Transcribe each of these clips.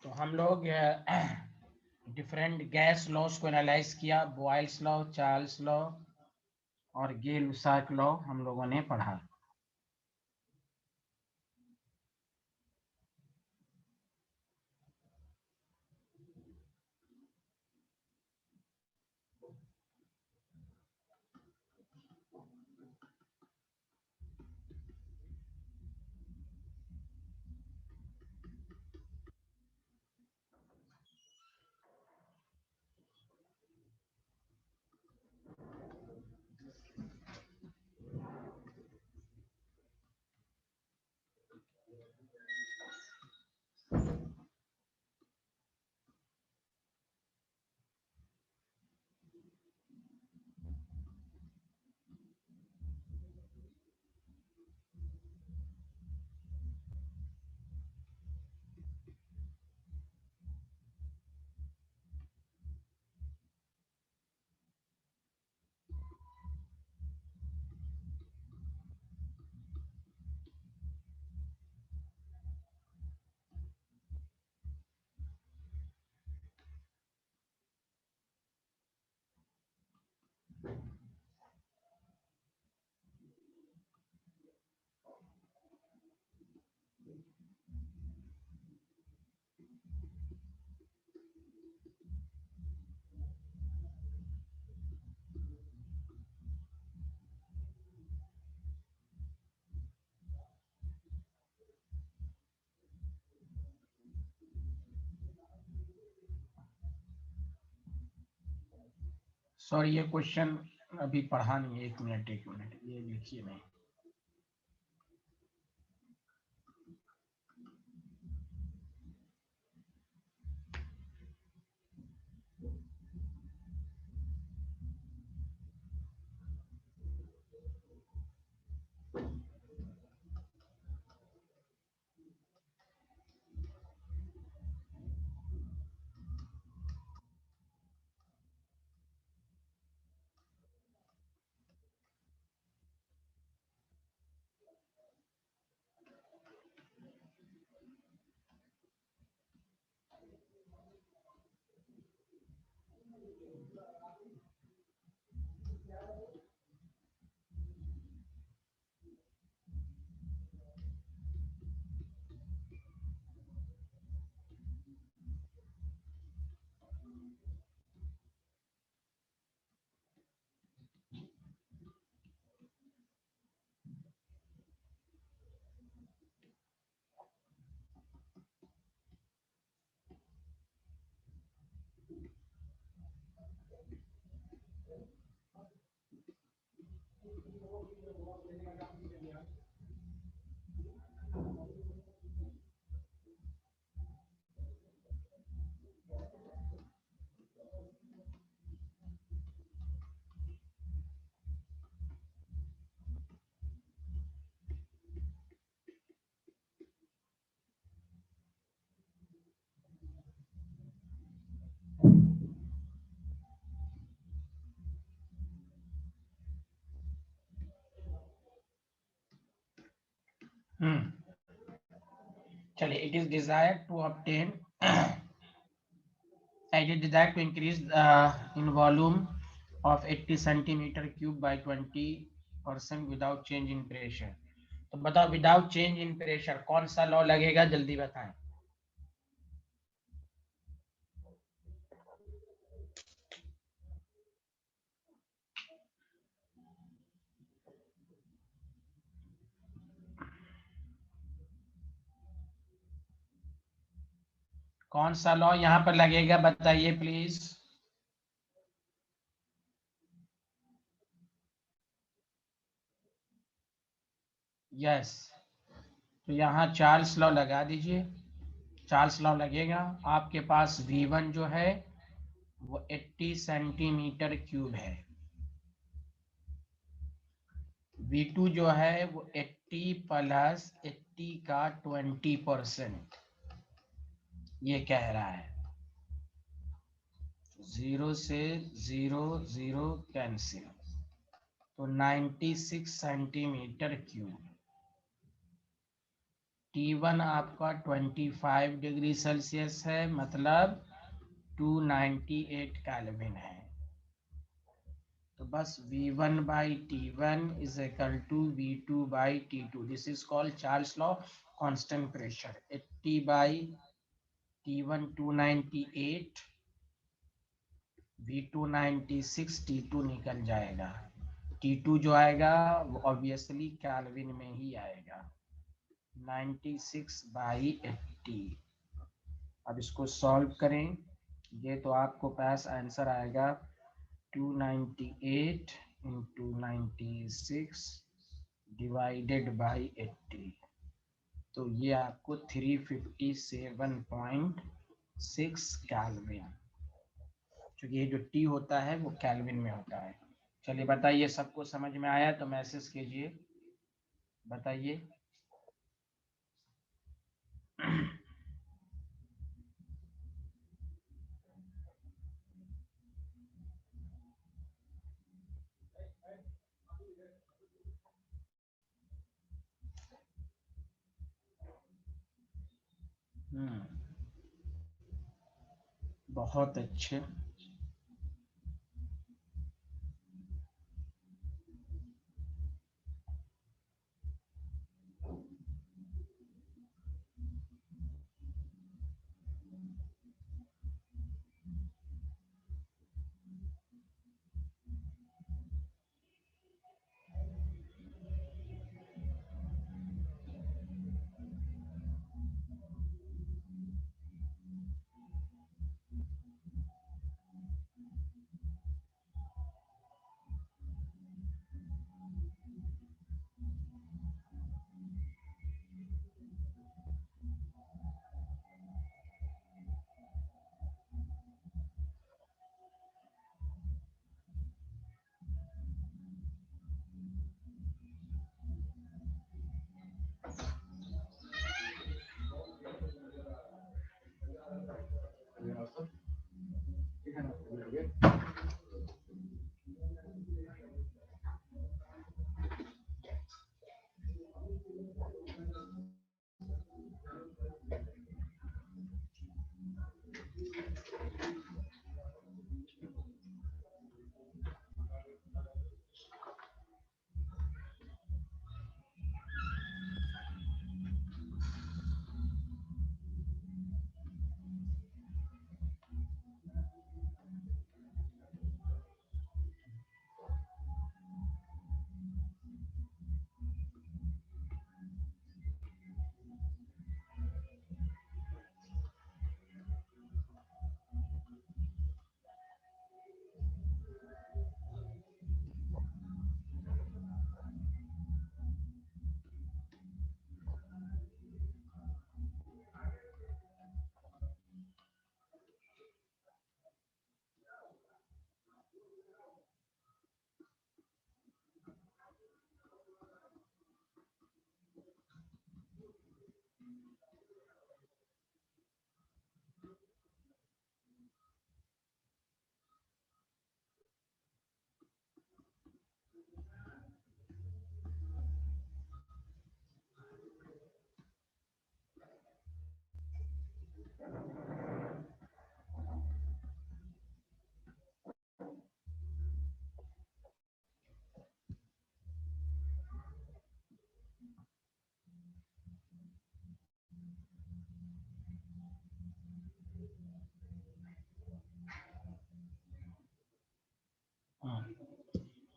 तो हम लोग डिफरेंट गैस लॉस को एनालाइज किया, बॉयल्स लॉ, चार्ल्स लॉ और गे-लुसाक लॉ हम लोगों ने पढ़ा। सॉरी, ये क्वेश्चन अभी पढ़ा नहीं है। एक मिनट ये लिखिए नहीं। चलिए, it is desire to obtain it is desired to increase in volume of 80 centimeter cube by 20% without change in pressure। तो बताओ, विदाउट चेंज इन प्रेशर कौन सा लॉ लगेगा, जल्दी बताएं। कौन सा लॉ यहाँ पर लगेगा, बताइए प्लीज। यस, तो यहाँ चार्ल्स लॉ लगा दीजिए। चार्ल्स लॉ लगेगा, आपके पास V1 जो है वो 80 सेंटीमीटर क्यूब है, V2 जो है वो 80 प्लस 80 का 20%, ये कह रहा है। 0 से 0 0 कैंसिल, तो 96 सेंटीमीटर क्यूब। T1 आपका 25 डिग्री सेल्सियस है, मतलब 298 केल्विन है। तो बस V1 by T1 is equal to V2 by T2. This is called Charles law, constant pressure. 80 by T1 298, V2 96, T2 निकल जाएगा। T2 जो आएगा वो ऑब्वियसली केल्विन में ही आएगा, 96 by 80। अब इसको सॉल्व करें, ये तो आपको पास आंसर आएगा 298 into 96 डिवाइडेड बाई 80, तो ये आपको 357.6 केल्विन, क्योंकि ये जो टी होता है वो केल्विन में होता है। चलिए बताइए, सबको समझ में आया तो मैसेज कीजिए, बताइए। बहुत अच्छे।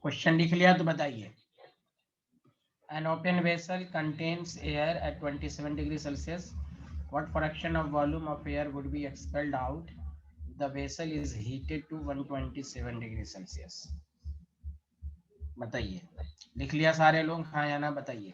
क्वेश्चन लिख लिया तो बताइए। An open vessel contains air at 27 degrees Celsius. What fraction of volume of air would be expelled out? The vessel is heated to 127 degrees Celsius. बताइए, लिख लिया सारे लोग, हाँ या ना बताइए।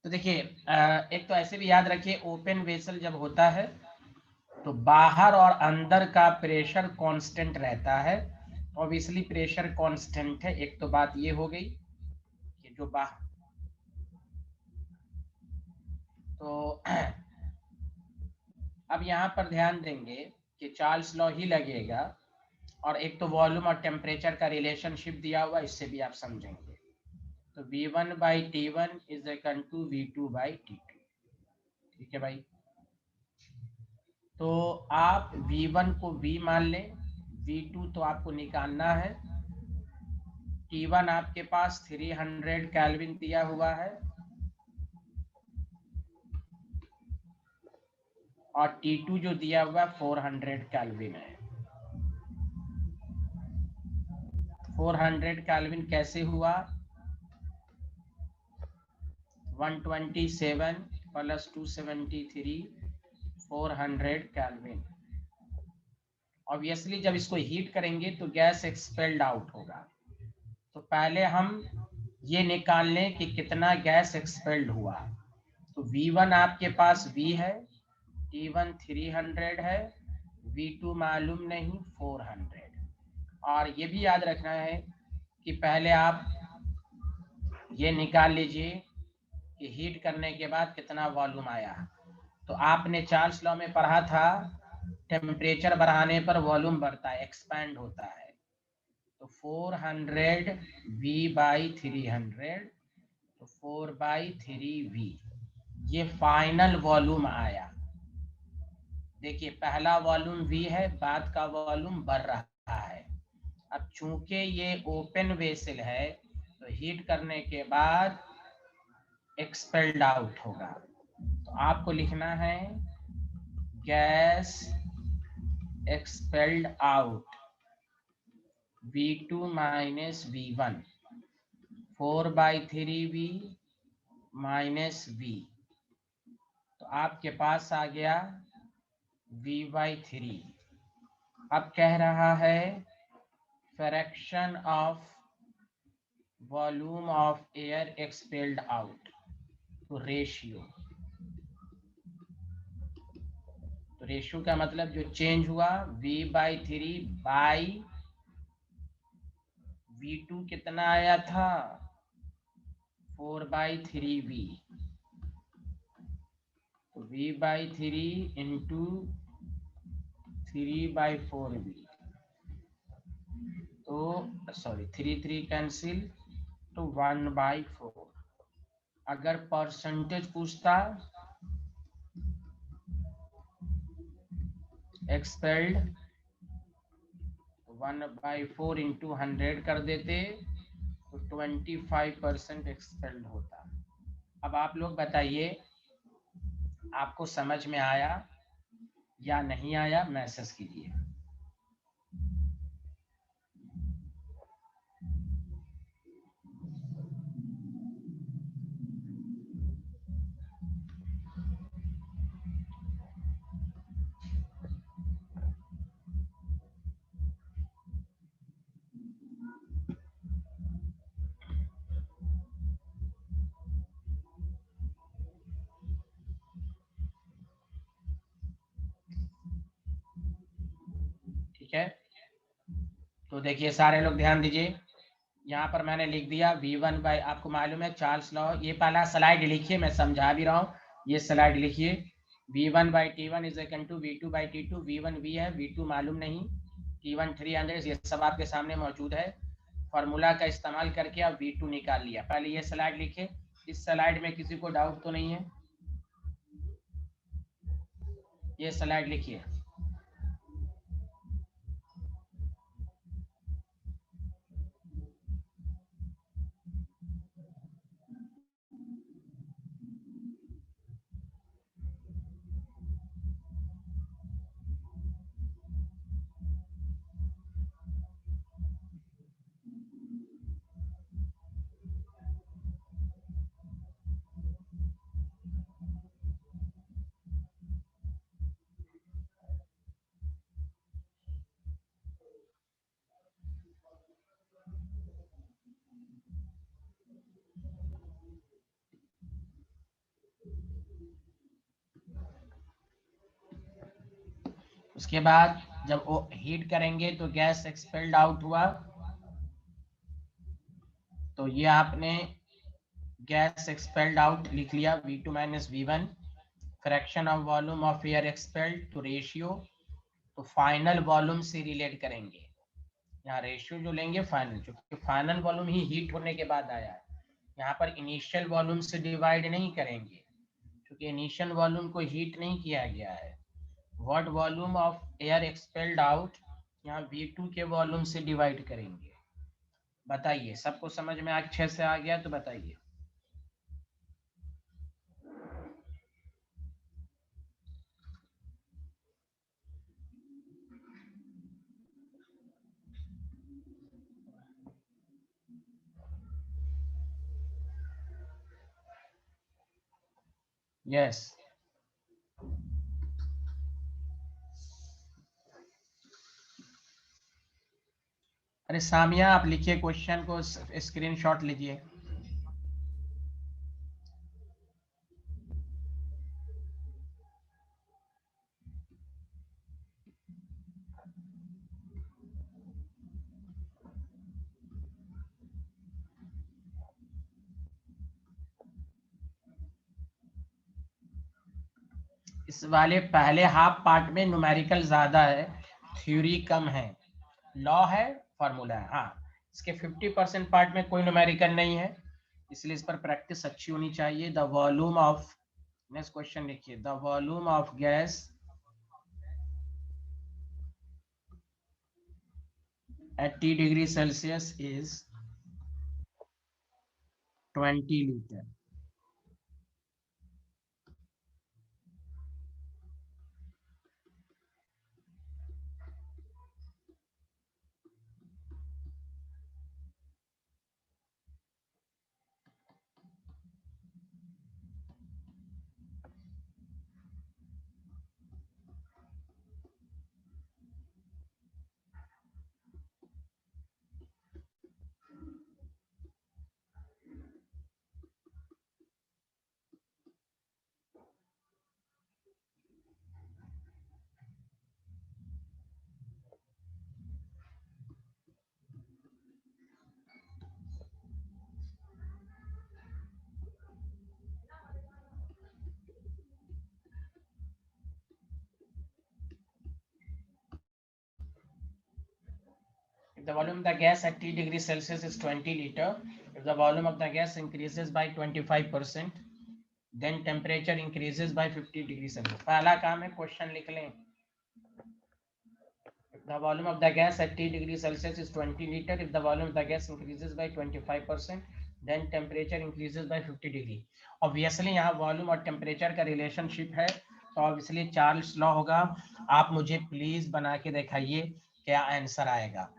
तो देखिए, एक तो ऐसे भी याद रखिए, ओपन वेसल जब होता है तो बाहर और अंदर का प्रेशर कांस्टेंट रहता है। ऑब्वियसली प्रेशर कांस्टेंट है, एक तो बात ये हो गई कि जो बाहर तो अब यहाँ पर ध्यान देंगे कि चार्ल्स लॉ ही लगेगा, और एक तो वॉल्यूम और टेम्परेचर का रिलेशनशिप दिया हुआ, इससे भी आप समझेंगे। तो V1/T1 is equal to V2/T2। ठीक है भाई, तो आप V1 को V मान लें, V2 तो आपको निकालना है। T1 आपके पास 300 केल्विन दिया हुआ है, और T2 जो दिया हुआ है 400 केल्विन है। 400 केल्विन कैसे हुआ? 127 प्लस 273, 400 केल्विन। ऑब्वियसली जब इसको हीट करेंगे तो गैस एक्सपेल्ड आउट होगा। तो पहले हम ये निकाल लें कि कितना गैस एक्सपेल्ड हुआ। तो V1 आपके पास V है, T1 300 है, V2 मालूम नहीं 400। और ये भी याद रखना है कि पहले आप ये निकाल लीजिए कि हीट करने के बाद कितना वॉल्यूम आया। तो आपने चार्ल्स लॉ में पढ़ा था, टेम्परेचर बढ़ाने पर वॉल्यूम बढ़ता है, एक्सपैंड होता है। तो 400 V/300, तो 4/3V, ये फाइनल वॉल्यूम आया। देखिए पहला वॉल्यूम V है, बाद का वॉल्यूम बढ़ रहा है। अब चूंकि ये ओपन वेसल है, तो हीट करने के बाद एक्सपेल्ड आउट होगा। तो आपको लिखना है gas expelled out V2 minus V1, 4/3V minus V। तो आपके पास आ गया V/3। अब कह रहा है fraction of volume of air expelled out, तो रेशियो। तो रेशियो का मतलब जो चेंज हुआ V/3 बाई V2 कितना आया था 4/3V, तो V/3 इंटू 3/4V, तो सॉरी 3 कैंसिल, तो 1/4। अगर परसेंटेज पूछता एक्सपेल्ड, 1/4 इंटू 100 कर देते, तो 25% एक्सपेल्ड होता। अब आप लोग बताइए आपको समझ में आया या नहीं आया, मैसेज कीजिए। ठीक है, तो देखिए सारे लोग ध्यान दीजिए, यहाँ पर मैंने लिख दिया V1 बाई, आपको मालूम है चार्ल्स लॉ, ये पहला स्लाइड लिखिए, मैं समझा भी रहा हूँ, ये स्लाइड लिखिए। V1/T1 is equal to V2/T2, V1 V है, V2 मालूम नहीं, T1 300, ये सब आपके सामने मौजूद है। फार्मूला का इस्तेमाल करके आप V2 निकाल लिया। पहले ये स्लाइड लिखे, इस स्लाइड में किसी को डाउट तो नहीं है? ये स्लाइड लिखिए। उसके बाद जब वो हीट करेंगे तो गैस एक्सपेल्ड आउट हुआ, तो ये आपने गैस एक्सपेल्ड आउट लिख लिया V2 minus V1। Fraction of volume of air expelled तो रेशियो, तो फाइनल वॉल्यूम से रिलेट करेंगे। यहाँ रेशियो जो लेंगे फाइनल, क्योंकि फाइनल वॉल्यूम ही हीट होने के बाद आया है। यहाँ पर इनिशियल वॉल्यूम से डिवाइड नहीं करेंगे, क्योंकि इनिशियल वॉल्यूम को हीट नहीं किया गया है। What volume of air expelled out, यहाँ V2 के वॉल्यूम से डिवाइड करेंगे। बताइए, सबको समझ में अच्छे से आ गया तो बताइए। यस। अरे सामिया, आप लिखिए क्वेश्चन को, स्क्रीनशॉट लीजिए। इस वाले पहले हाफ पार्ट में न्यूमेरिकल ज्यादा है, थ्योरी कम है, लॉ है, फॉर्मूला है। हाँ, इसके 50% पार्ट में कोई न्यूमेरिकल नहीं है, इसलिए इस पर प्रैक्टिस अच्छी होनी चाहिए। The volume of, next question लिखिए, the volume of gas at T degree Celsius is 20 liter. If the volume of the gas at T degree Celsius is 20 liter, if the volume of the gas increases by 25%, then temperature increases by 50 degree Celsius. पहला काम है question लिख लें। If the volume of the gas at T degree Celsius is 20 liter, if the volume of the gas increases by 25%, then temperature increases by 50 degree. Obviously यहाँ volume और temperature का relationship है, तो ऑब्वियसली चार्ल्स लॉ होगा। आप मुझे please बना के दिखाइए क्या आंसर आएगा।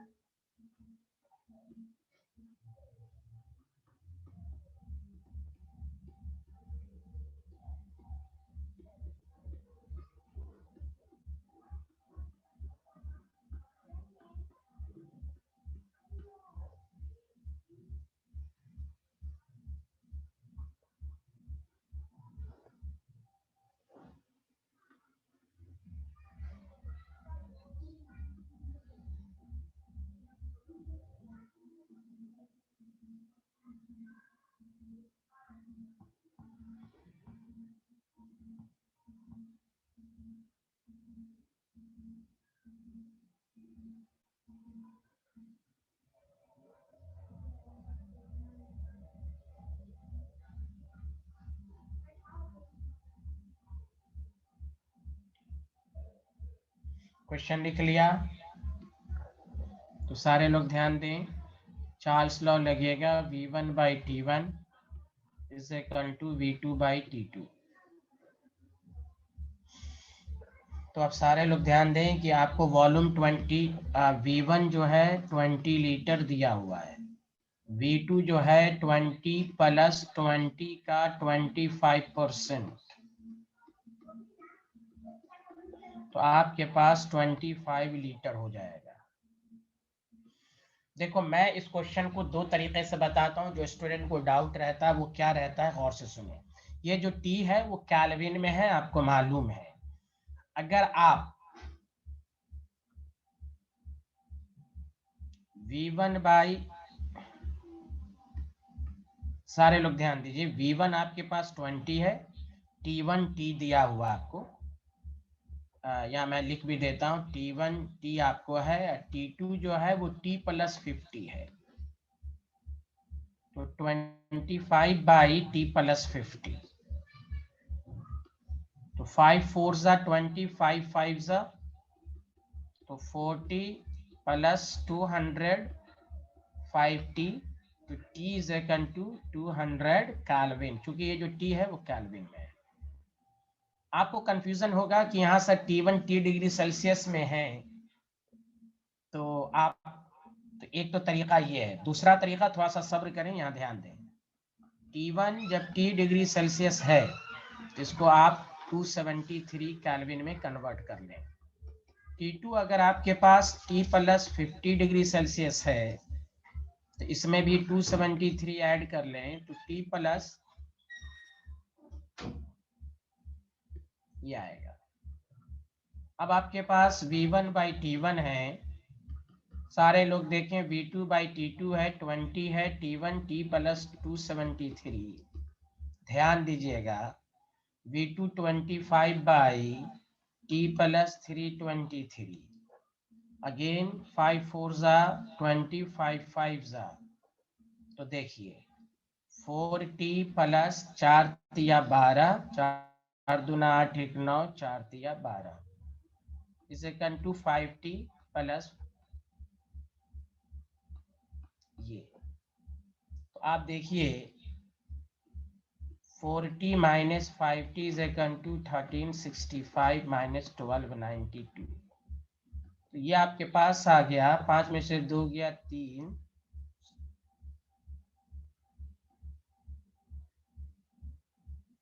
क्वेश्चन लिख लिया तो सारे लोग ध्यान दें। चार्ल्स लॉ लगेगा V1 by T1 is equal to V2 by T2। तो आप सारे लोग ध्यान दें कि आपको वॉल्यूम 20, V1 जो है 20 लीटर दिया हुआ है, V2 जो है 20 प्लस 20 का 25%, तो आपके पास 25 लीटर हो जाएगा। देखो, मैं इस क्वेश्चन को दो तरीके से बताता हूं, जो स्टूडेंट को डाउट रहता है वो क्या रहता है, और से सुने। ये जो T है वो केल्विन में है, आपको मालूम है। अगर आप V1 बाई, सारे लोग ध्यान दीजिए, V1 आपके पास 20 है, T1 T दिया हुआ आपको, या मैं लिख भी देता हूँ, T1 T आपको है, T2 जो है वो T+50 है, तो 25/T+50, तो 5 4 20, 5 5 तो 40 + 200 5T, तो T is equal to 200 kelvin, क्योंकि ये जो T है वो केल्विन में है। आपको कंफ्यूजन होगा कि यहाँ से T1 T डिग्री सेल्सियस में है, तो आप, तो एक तो तरीका ये है, दूसरा तरीका थोड़ा सा सब्र करें, यहाँ ध्यान दें, T1 जब T डिग्री सेल्सियस है तो इसको आप 273 केल्विन में कन्वर्ट कर लें। T2 अगर आपके पास T+50 डिग्री सेल्सियस है तो इसमें भी 273 ऐड कर लें, तो T प्लस ये आएगा। अब आपके पास V1/T1 है, सारे लोग देखें, V2/T2 है 20 है, T1 T+273, ध्यान दीजिएगा, V2 25/T+323, अगेन 5 4 20, 5 5 तो देखिए 4T + 4 तिया 12, 4 दूना 8 1 9, 4 तिया 12 is equal to 5T plus ये, तो आप देखिए 4T - 5T is equal to 1365 - 1292, तो ये आपके पास आ गया, 5 में से 2 गया 3,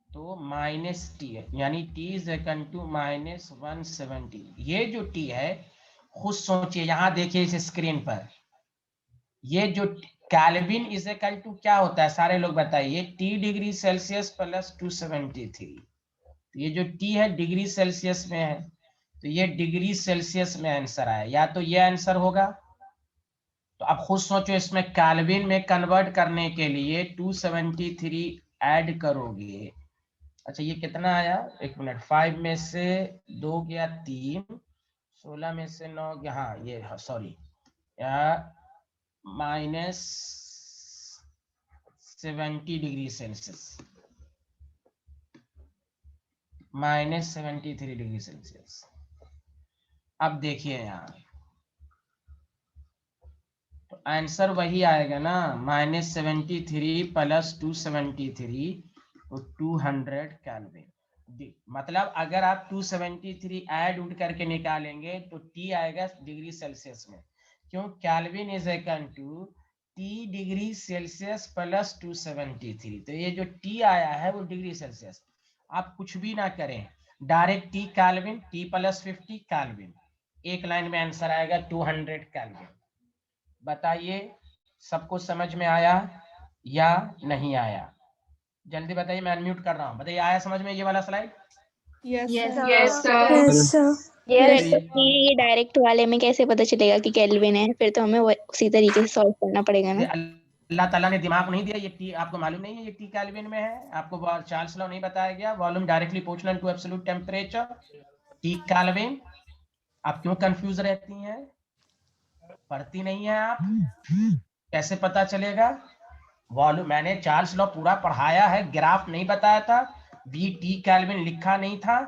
तो -T है, यानी T इज इक्वल टू -170। ये जो T है, खुद सोचिए, यहां देखिए इस स्क्रीन पर, ये जो केल्विन इज इक्वल टू क्या होता है, सारे लोग बताइए, T डिग्री सेल्सियस प्लस 273, ये जो T है डिग्री सेल्सियस में है, तो ये डिग्री सेल्सियस में आंसर आया, या तो ये आंसर होगा, तो आप खुद सोचो, इसमें केल्विन में कन्वर्ट करने के लिए 273 ऐड करोगे। अच्छा ये कितना आया, एक मिनट, 5 में से 2 गया 3, 16 में से 9 गया, हाँ ये सॉरी, या -70 डिग्री सेल्सियस, -73 डिग्री सेल्सियस। अब देखिए यहाँ, तो आंसर वही आएगा ना, -73 + 273, तो 200 केल्विन। मतलब अगर आप 273 ऐड उड करके निकालेंगे तो T आएगा डिग्री सेल्सियस में, क्यों, kelvin is equal to T degree Celsius plus 273, तो ये जो T आया है वो डिग्री सेल्सियस, आप कुछ भी ना करें, direct T kelvin, T+50 kelvin, एक लाइन में आंसर आएगा 200 केल्विन। बताइए सबको समझ में आया या नहीं आया, जल्दी बताइए, मैं अनम्यूट कर रहा हूँ, बताइए आया समझ में ये वाला slide? Yes, Yes, sir. yes, sir. Yes, sir. Yes. ये डायरेक्ट वाले में कैसे पता चलेगा कि केल्विन है, फिर तो हमें उसी तरीके से सॉल्व करना पड़ेगा ना। अल्लाह ताला ने दिमाग नहीं दिया, ये T आपको मालूम नहीं है, ये T केल्विन में है, आपको चार्ल्स लॉ नहीं बताया गया, volume directly proportional to absolute temperature, T kelvin. आप क्यों कंफ्यूज रहती हैं, पढ़ती नहीं है आप, कैसे पता चलेगा, वॉल्यूम, मैंने चार्ल्स लॉ पूरा पढ़ाया है, ग्राफ नहीं बताया था, T केल्विन लिखा नहीं था,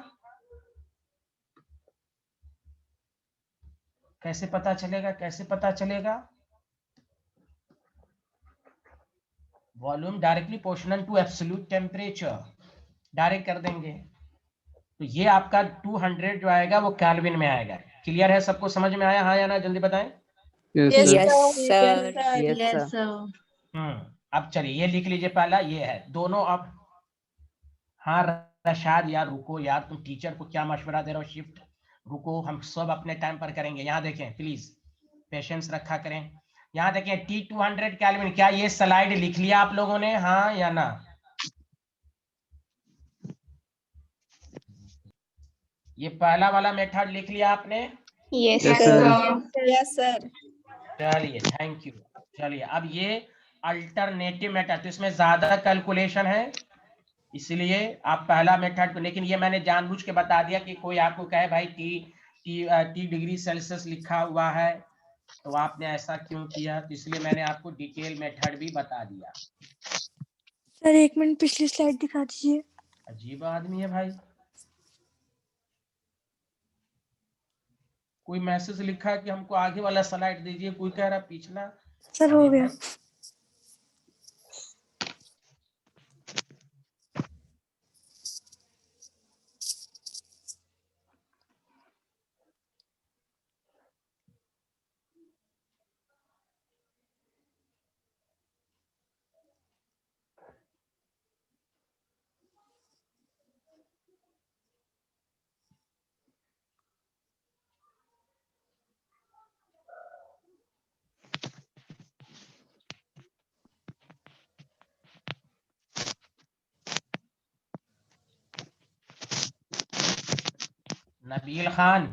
कैसे पता चलेगा, कैसे पता चलेगा, volume directly proportional to absolute temperature, direct कर देंगे, तो ये आपका 200 जो आएगा वो केल्विन में आएगा। क्लियर है, सबको समझ में आया, हाँ या ना, जल्दी बताएं। Yes, Yes, sir. sir. Yes, sir. अब चलिए ये लिख लीजिए, पहला ये है दोनों। अब हाँ रशाद यार रुको यार, तुम टीचर को क्या मशवरा दे रहे हो, शिफ्ट, रुको, हम सब अपने टाइम पर करेंगे। यहाँ देखें प्लीज, पेशेंस रखा करें। यहाँ देखें T200 केल्विन, क्या ये स्लाइड लिख लिया आप लोगों ने, हाँ या ना? ये पहला वाला मेथड लिख लिया आपने? Yes, Yes, sir. sir. Yes, sir. चलिए थैंक यू। चलिए अब ये अल्टरनेटिव मेथड, तो इसमें ज्यादा कैलकुलेशन है, इसलिए आप पहला मेथड, लेकिन ये मैंने जानबूझ के बता दिया कि कोई आपको कहे भाई टी डिग्री सेल्सियस लिखा हुआ है तो आपने ऐसा क्यों किया, तो इसलिए मैंने आपको डिटेल मेथड भी बता दिया। सर 1 मिनट पिछली स्लाइड दिखा दीजिए। अजीब आदमी है भाई, कोई मैसेज लिखा है कि हमको आगे वाला स्लाइड दीजिए, कोई कह रहा पिछला। सर हो अरे गया। भाई नबील खान,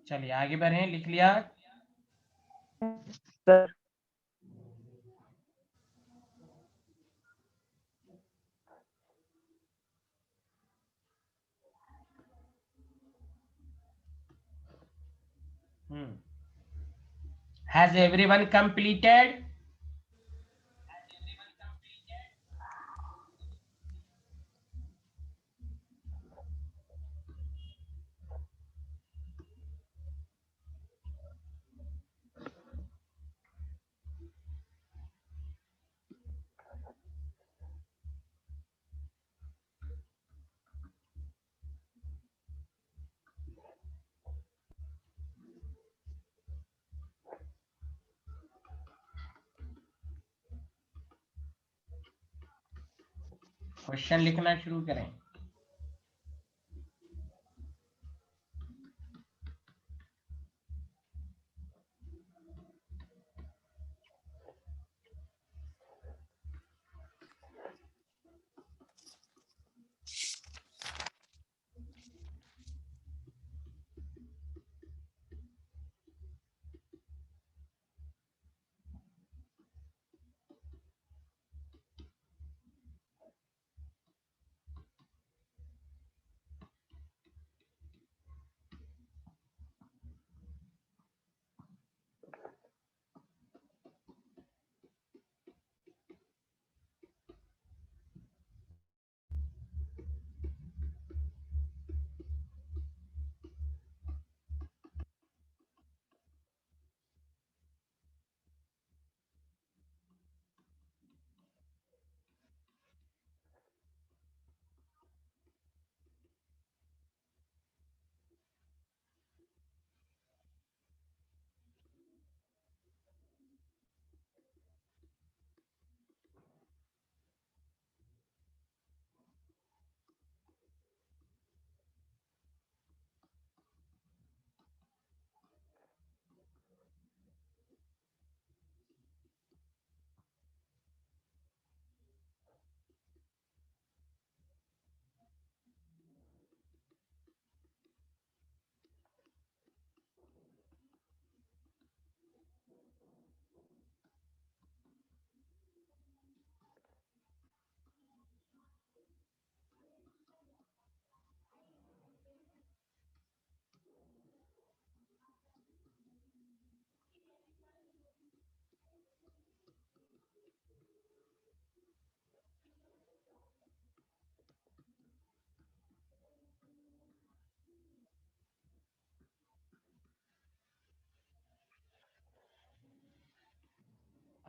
चलिए आगे बढ़े, लिख लिया। Sir has everyone completed? Question लिखना शुरू करें।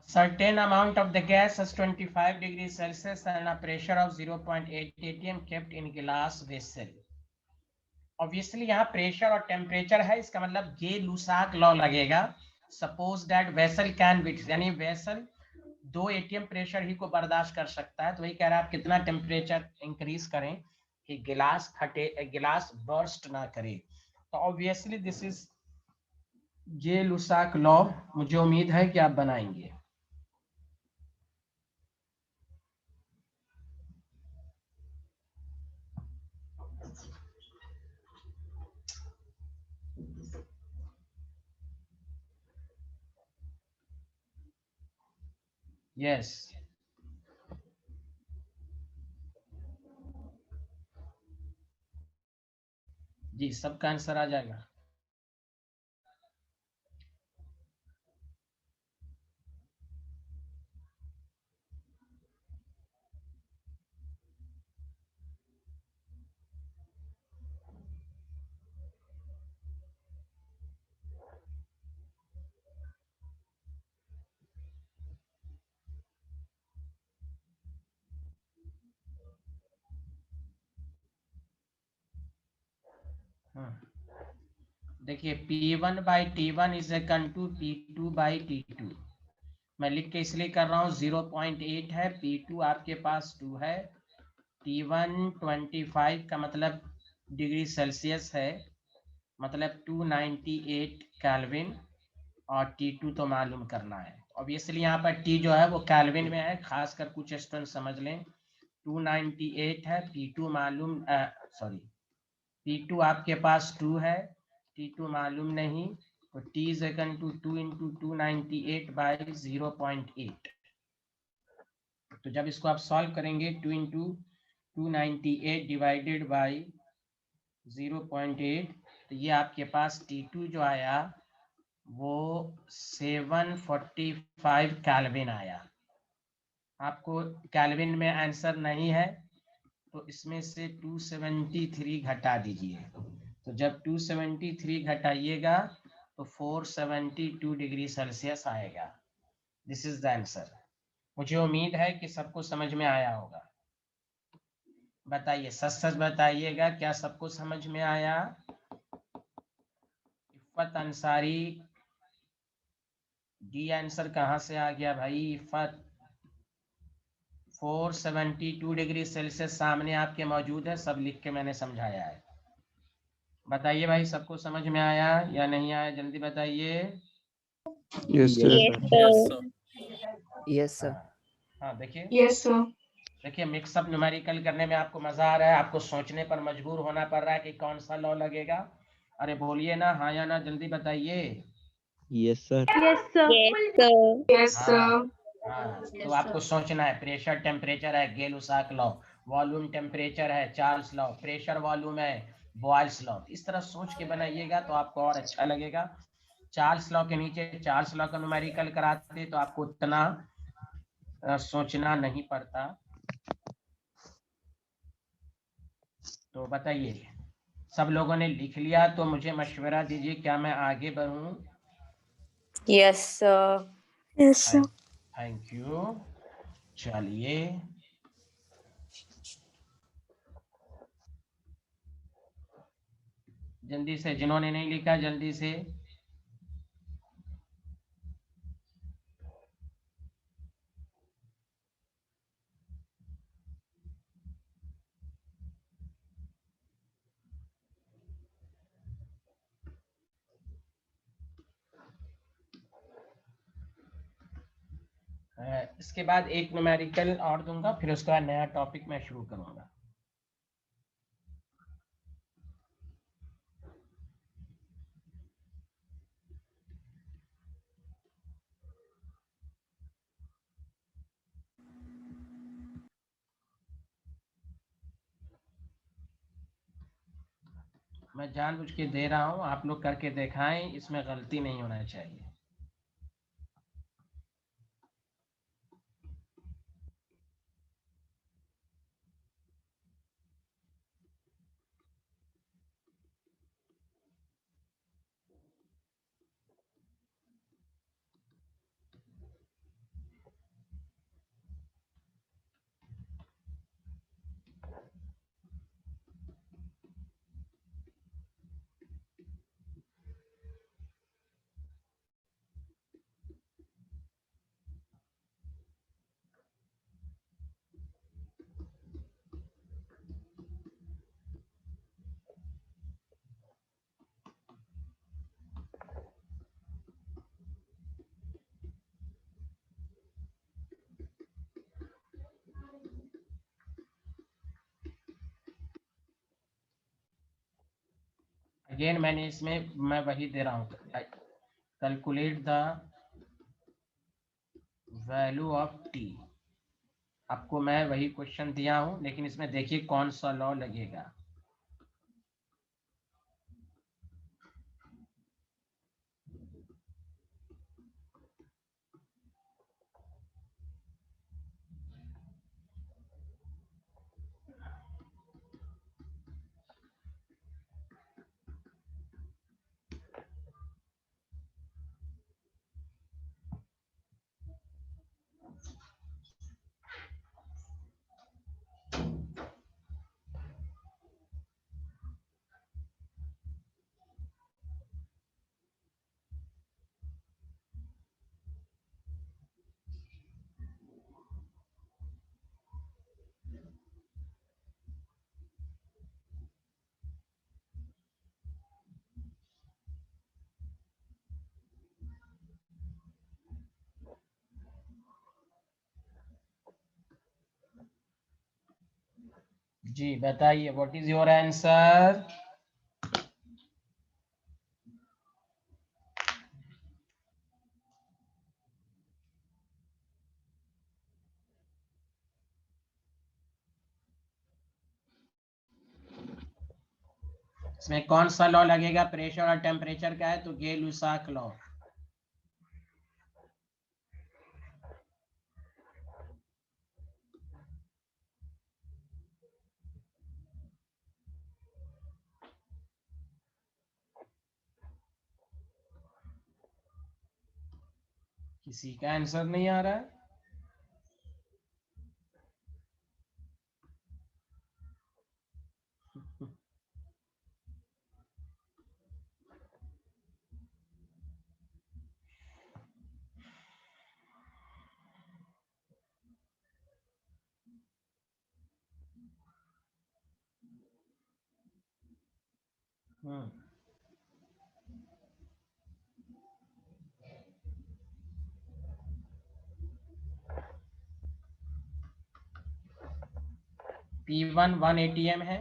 Certain amount of the gas is 25 degrees Celsius and a pressure of 0.8 atm kept in glass vessel. Obviously यहाँ प्रेशर और टेम्परेचर है, इसका मतलब गे लुसाक लॉ लगेगा। Suppose that vessel can be, यानी वेसल 2 एटीएम प्रेशर ही को बर्दाश्त कर सकता है, तो वही कह रहा है आप कितना टेम्परेचर इंक्रीज करें कि गिलास फटे, गिलास बर्स्ट ना करे। तो obviously this is Gay Lussac law, मुझे उम्मीद है कि आप बनाएंगे। यस, जी सबका आंसर आ जाएगा। देखिए P1 by T1 is equal to P2 by T2। मैं लिख के इसलिए कर रहा हूँ 0.8 है, P2 आपके पास 2 है, T1 25 का मतलब डिग्री सेल्सियस है, मतलब 298 केल्विन, और T2 तो मालूम करना है। ऑब्वियसली यहाँ पर T जो है वो केल्विन में है, खासकर कुछ स्टूडेंट समझ लें। 298 है, P2 मालूम, सॉरी P2 आपके पास 2 है, T2 मालूम नहीं, तो T is equal to 2 into 298 by 0.8। तो जब इसको आप सॉल्व करेंगे 2 इंटू 298 डिवाइडेड बाई 0.8, तो ये आपके पास T2 जो आया वो 745 केल्विन आया। आपको केल्विन में आंसर नहीं है तो इसमें से 273 घटा दीजिए। तो जब 273 घटाइएगा तो 472 डिग्री सेल्सियस आएगा। This is the answer. मुझे उम्मीद है कि सबको समझ में आया होगा। बताइए, सच सच बताइएगा, क्या सबको समझ में आया? इफ़त अंसारी, डी आंसर कहाँ से आ गया भाई? इफ़त 472 डिग्री सेल्सियस सामने आपके मौजूद है, सब लिख के मैंने समझाया है। बताइए भाई, सबको समझ में आया या नहीं आया? जल्दी बताइए। Yes sir. Yes sir. हाँ देखिए, यस सर। देखिए मिक्सअप न्यूमेरिकल करने में आपको मजा आ रहा है, आपको सोचने पर मजबूर होना पड़ रहा है कि कौन सा लॉ लगेगा। अरे बोलिए ना, हाँ या ना, जल्दी बताइए। Yes sir. Yes sir. Yes sir. Yes sir. हाँ, तो आपको सोचना है, प्रेशर टेम्परेचर है गेल-लुसाक लॉ, वॉल्यूम टेम्परेचर है चार्ल्स लॉ, प्रेशर वॉल्यूम है बॉयल्स लॉ। इस तरह सोच के बनाइएगा तो आपको और अच्छा लगेगा। चार्ल्स लॉ के नीचे चार्ल्स लॉ का न्यूमेरिकल कराते तो आपको उतना सोचना नहीं पड़ता। तो बताइए, सब लोगों ने लिख लिया तो मुझे मशवरा दीजिए, क्या मैं आगे बढ़ूं? Yes sir. Yes sir. Thank you. चलिए, जल्दी से, जिन्होंने नहीं लिखा जल्दी से। इसके बाद एक न्यूमेरिकल और दूंगा, फिर उसके बाद नया टॉपिक मैं शुरू करूंगा। मैं जानबूझ के दे रहा हूं, आप लोग करके दिखाएं, इसमें गलती नहीं होना चाहिए। अगेन मैंने इसमें मैं वही दे रहा हूँ, calculate the value of T. आपको मैं वही क्वेश्चन दिया हूं, लेकिन इसमें देखिए कौन सा लॉ लगेगा। जी बताइए, व्हाट इज योर आंसर? इसमें कौन सा लॉ लगेगा? प्रेशर और टेम्परेचर का है तो गे-लुसाक लॉ। किसी का आंसर नहीं आ रहा है? P1 1 ATM है,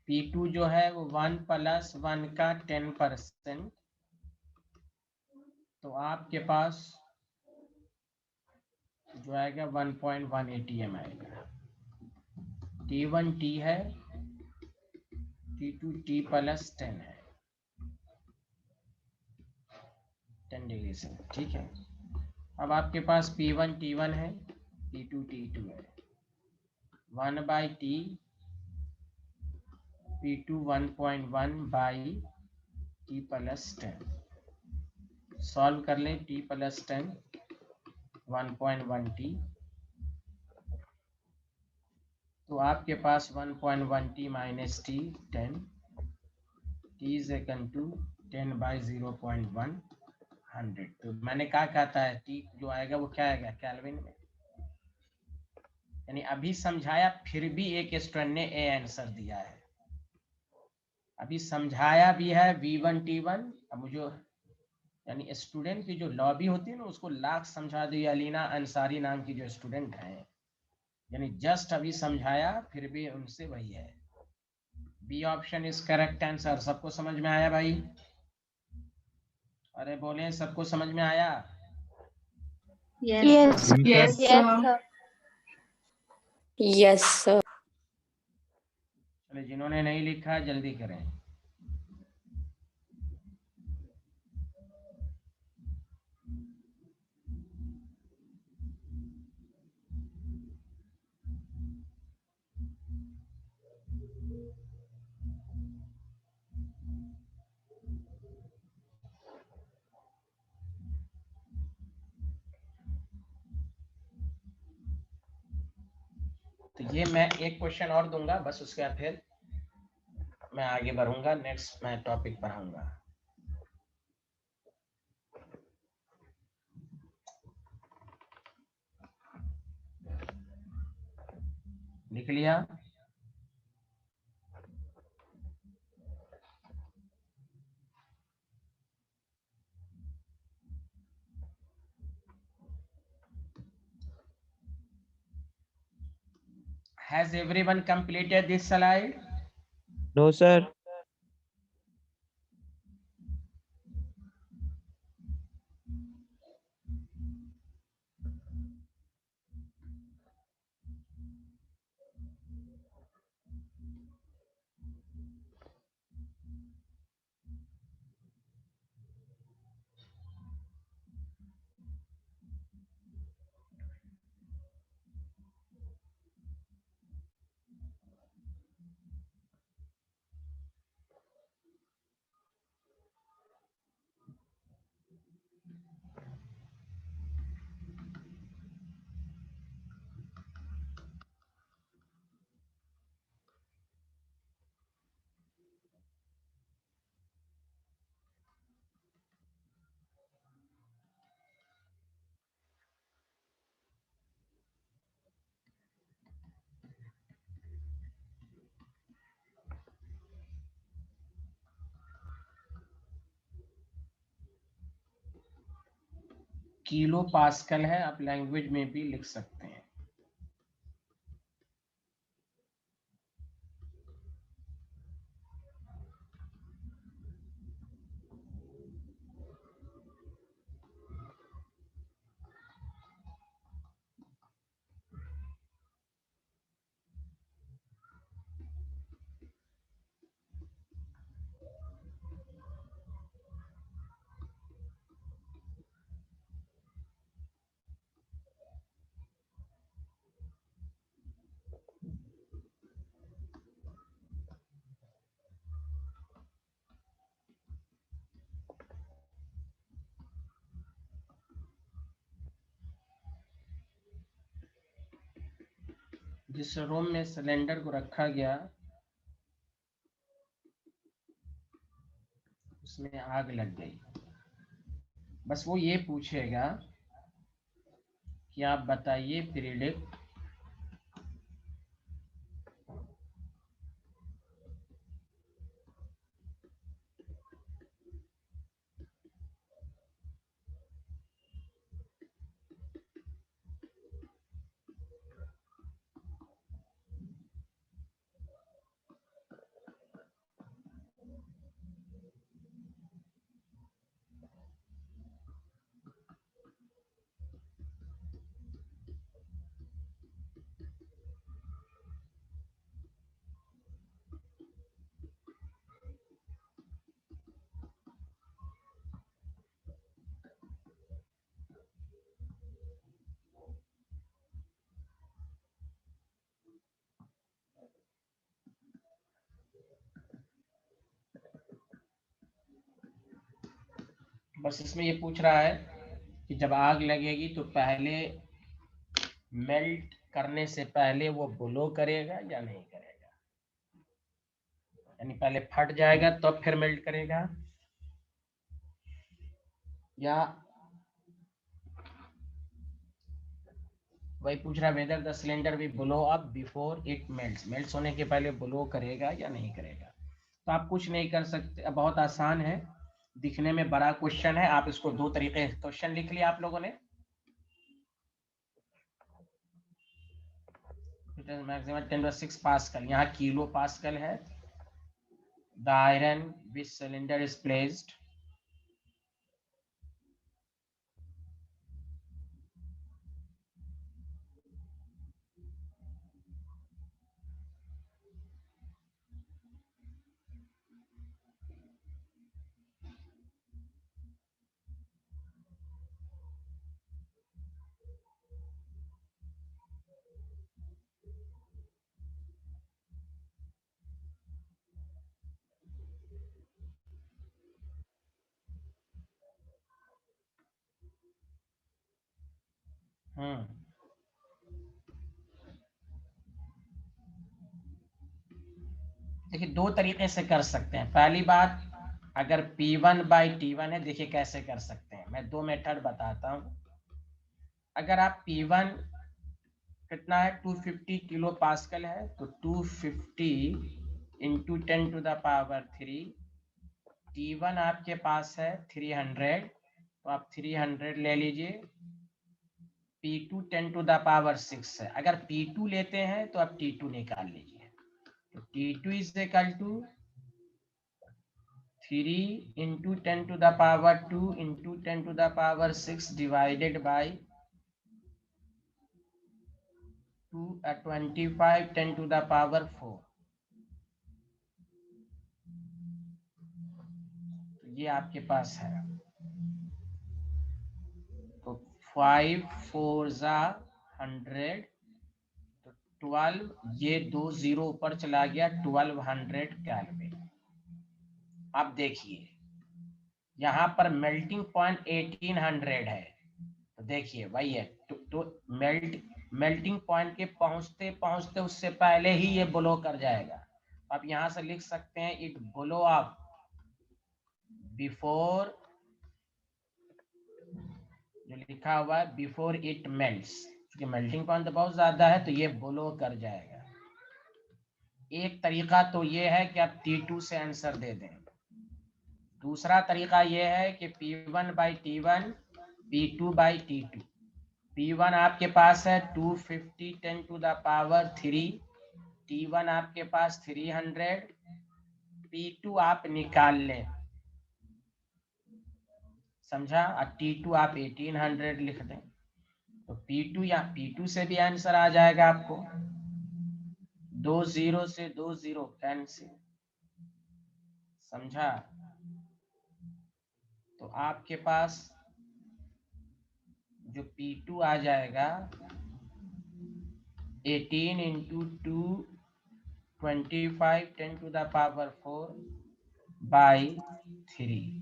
P2 जो है वो 1 + 1 का 10%, तो आपके पास जो आएगा 1.1 ATM आएगा। T1 T है, T2 T + 10 है, 10 डिग्री से, ठीक है। अब आपके पास P1 T1 है, T2 T2 है, 1/T, P2 1.1/T + 10। सॉल्व कर लें, T + 10 1.1T, तो आपके पास 1.1T - T 10, T is equal to 10/0.1 100। तो मैंने क्या कहता है, T जो आएगा वो क्या आएगा केल्विन में। यानी अभी समझाया फिर भी एक स्टूडेंट ने ए आंसर दिया है। अभी समझाया भी है V1 T1। अब मुझे यानी स्टूडेंट की जो लॉबी होती है ना, उसको लाख समझा दी। अलीना अंसारी नाम की जो स्टूडेंट है, यानी जस्ट अभी समझाया फिर भी उनसे वही है। B option is correct answer. सबको समझ में आया भाई? अरे बोले, सबको समझ में आया? Yes. Yes, Yes, sir. yes, sir. चलिए, जिन्होंने नहीं लिखा जल्दी करें। तो ये मैं एक क्वेश्चन और दूंगा, बस उसके बाद फिर मैं आगे बढ़ूंगा, नेक्स्ट मैं टॉपिक पढ़ाऊंगा। लिख लिया? Has everyone completed this slide? No, sir. Kilo pascal है, आप लैंग्वेज में भी लिख सकते हैं। जिस रूम में सिलेंडर को रखा गया उसमें आग लग गई, बस वो ये पूछेगा कि आप बताइए प्रिडिक्ट बस इसमें ये पूछ रहा है कि जब आग लगेगी तो पहले मेल्ट करने से पहले वो ब्लो करेगा या नहीं करेगा, यानी पहले फट जाएगा तो फिर मेल्ट करेगा, या वही पूछ रहा है वेदर द सिलेंडर भी blow up before it melts, melts होने के पहले ब्लो करेगा या नहीं करेगा। तो आप कुछ नहीं कर सकते, बहुत आसान है, दिखने में बड़ा क्वेश्चन है, आप इसको दो तरीके क्वेश्चन लिख लिया आप लोगों ने। मैक्सिमम 10⁶ पास्कल, यहाँ किलो पास्कल है। The iron which cylinder is placed देखिए दो तरीके से कर सकते हैं। पहली बात, अगर P1/T1 है, देखिए कैसे कर सकते हैं, मैं दो मेथड बताता हूँ। अगर आप P1 कितना है 250 किलो पास्कल है, तो 250 इंटू 10⁻³ T1 आपके पास है 300, तो आप 300 ले लीजिए। P2 10⁻6 है, अगर P2 लेते हैं तो आप T2 निकाल लीजिए, तो T2 is equal to 3 into 10⁻² into 10⁻6 divided by 25 10⁻4। तो ये आपके पास है, तो 5 4 100, तो 12, ये 2 0 ऊपर चला गया, 1200 केल्विन। आप देखिए यहाँ पर मेल्टिंग पॉइंट 1800 है, तो देखिए वही है, तो मेल्टिंग पॉइंट के पहुंचते पहुंचते उससे पहले ही ये ब्लो कर जाएगा। आप यहां से लिख सकते हैं इट ब्लो अप बिफोर, जो लिखा हुआ है बिफोर इट मेल्ट्स, क्योंकि मेल्टिंग पॉइंट तो बहुत ज्यादा है, तो ये ब्लो कर जाएगा। एक तरीका तो ये है कि आप T2 से आंसर दे दें। दूसरा तरीका ये है कि P1/T1 P2 by T2। P1 आपके पास है 250 10 टू द पावर 3, T1 आपके पास 300, P2 आप निकाल लें, समझा, और T2 आप 1800 लिख दें, तो P2 या P2 से भी आंसर आ जाएगा आपको। 2 0 से 2 0 कैंसिल, समझा। तो आपके पास जो P2 आ जाएगा 18 into 2 25 10 to the power 4 by 3,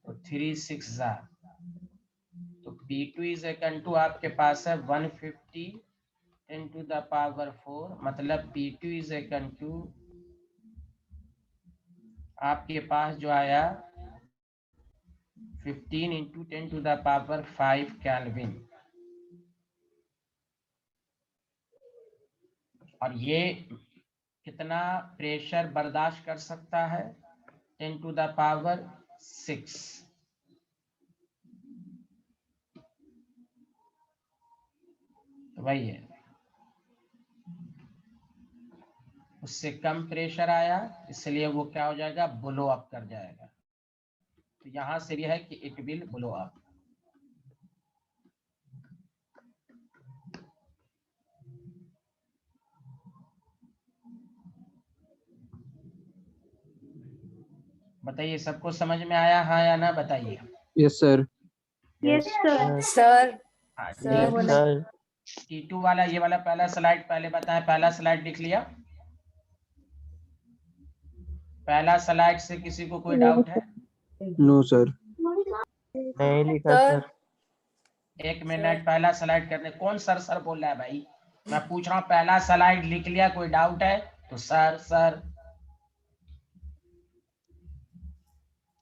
तो 3 6 जा, तो P2 इज इक्वल टू आपके पास है 150 10 टू द पावर 4, मतलब P2 इज इक्वल टू आपके पास जो आया 15 into 10 to the power 5 kelvin. और ये कितना प्रेशर बर्दाश्त कर सकता है? 10 टू द पावर 6। तो वही है, उससे कम प्रेशर आया, इसलिए वो क्या हो जाएगा, ब्लो अप कर जाएगा। तो यहां से भी है कि इट विल ब्लो अप। बताइए, सबको समझ में आया, हाँ या ना, बताइए। Yes sir. Yes sir. Sir हाँ, सर सर T2 वाला, ये वाला पहला स्लाइड पहले बताएं, पहला स्लाइड लिख लिया? पहला स्लाइड से किसी को कोई डाउट है? No sir. नहीं लिखा सर सर। एक मिनट, पहला स्लाइड करने, कौन सर सर बोल रहा है भाई? मैं पूछ रहा हूँ, पहला स्लाइड लिख लिया, कोई डाउट है तो सर सर।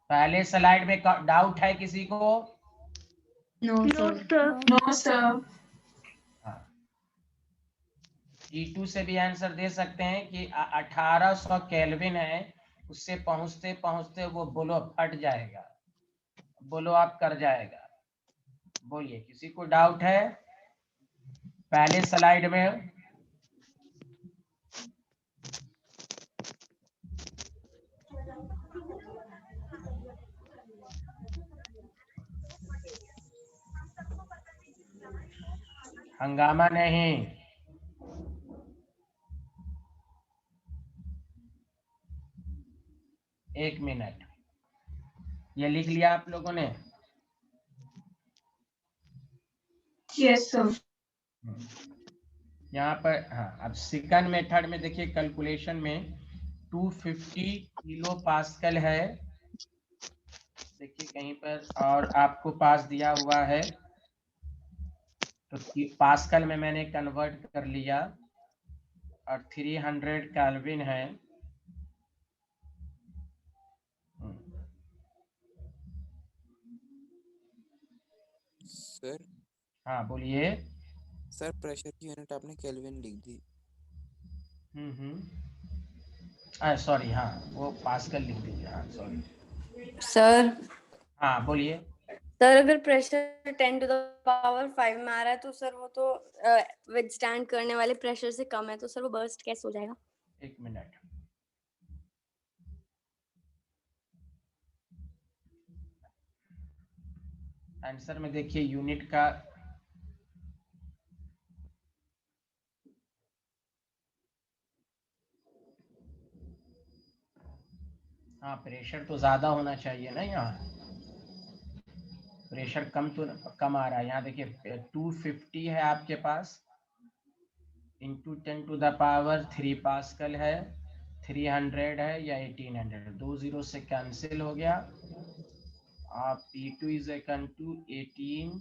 पहले स्लाइड में डाउट है किसी को? No sir. No sir. हाँ, T2 से भी आंसर दे सकते हैं कि 1800 केल्विन है, उससे पहुंचते पहुंचते वो बोलो फट जाएगा, बोलो आप कर जाएगा। बोलिए, किसी को डाउट है पहले स्लाइड में? हंगामा नहीं। एक मिनट, ये लिख लिया आप लोगों ने? Yes sir. यहाँ पर हाँ, अब सेकंड मेथड में देखिए, कैलकुलेशन में 250 किलो पास्कल है, देखिए कहीं पर, और आपको पास दिया हुआ है, तो पास्कल में मैंने कन्वर्ट कर लिया, और 300 केल्विन है। सर हाँ बोलिए। सर प्रेशर की यूनिट आपने केल्विन लिख दी। सॉरी, हाँ वो पास्कल लिख दीजिए, हाँ सॉरी। सर हाँ बोलिए। सर अगर प्रेशर 10 टू द पावर 5 में आ रहा है तो सर वो तो विथस्टैंड करने वाले प्रेशर से कम है, तो सर वो बर्स्ट कैसे हो जाएगा? एक मिनट, आंसर में देखिए यूनिट का, हाँ प्रेशर तो ज्यादा होना चाहिए ना, यहाँ प्रेशर कम तो कम आ रहा है। यहाँ देखिए 250 है आपके पास, into 10 to the power 3 pascal है, 300 है या 1800, 2 0 से कैंसिल हो गया। आप P2 is equal to 18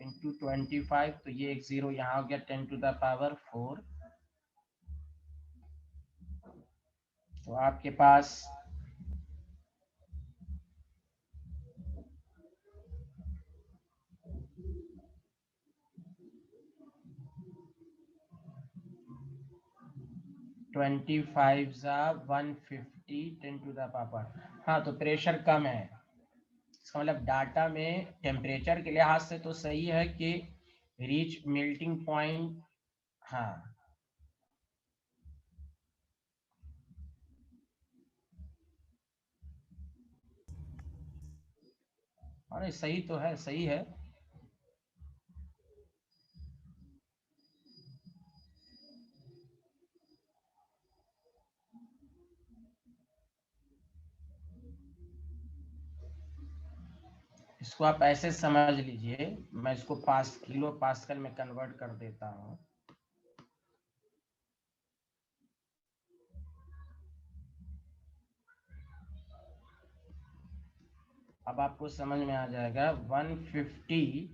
into 25, तो ये एक जीरो यहाँ हो गया, 10 टू द पावर 4। तो आपके पास ट्वेंटी 150 10 टू द पावर, हाँ तो प्रेशर कम है, इसका मतलब डाटा में टेम्परेचर के लिहाज से तो सही है कि रीच मेल्टिंग पॉइंट, हाँ अरे सही तो है, सही है। इसको आप ऐसे समझ लीजिए, मैं इसको किलो पास्कल में कन्वर्ट कर देता हूँ। अब आपको समझ में आ जाएगा। 150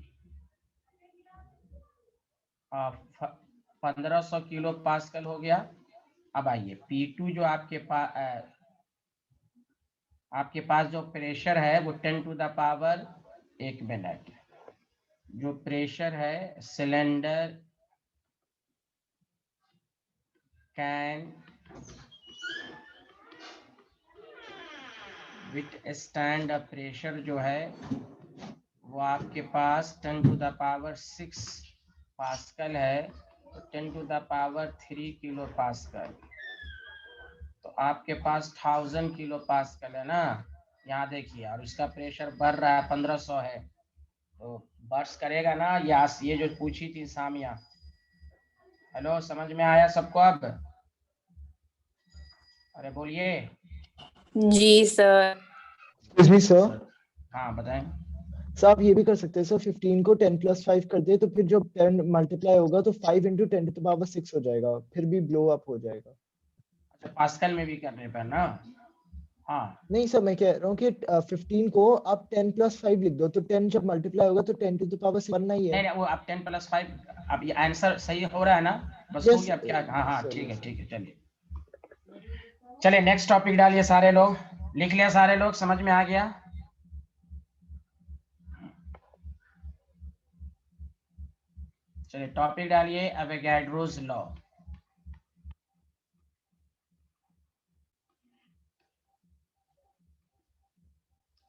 1500 किलो पास्कल हो गया। अब आइए P2 जो आपके पास जो प्रेशर है वो 10 टू द पावर 1 मिनट, जो प्रेशर है cylinder can withstand a pressure जो है वो आपके पास 10 टू द पावर 6 पास्कल है, तो 10 to the power 3 kilo pascal, तो आपके पास 1000 किलो पास्कल है ना। यहाँ देखिए, और इसका प्रेशर बढ़ रहा है, 1500 है, तो बर्स्ट करेगा ना। ये जो पूछी थी सामिया, हेलो समझ में आया सबको अब? अरे बोलिए। जी सर। सर हाँ बताएं। सर आप ये भी कर सकते हैं सर, 15 को 10 + 5 कर दे तो फिर जब 10 मल्टीप्लाई होगा तो 5 × 10⁻6 हो जाएगा, फिर भी ब्लो अप हो जाएगा। अच्छा पास्कल में भी करने पर ना? हाँ नहीं सर, मैं कह रहा हूँ कि 15 को आप 10 + 5 लिख दो, तो 10 जब मल्टीप्लाई होगा तो 10⁻6 बनना ही है। नहीं, वो अब 10 + 5, अब ये आंसर सही हो रहा है ना? बस हो गया अब क्या? हाँ हाँ ठीक है ठीक है। चलिए नेक्स्ट टॉपिक डालिए। सारे लोग लिख लिया? सारे लोग समझ में आ गया? चलिए टॉपिक डालिए, एवोगाड्रोस लॉ।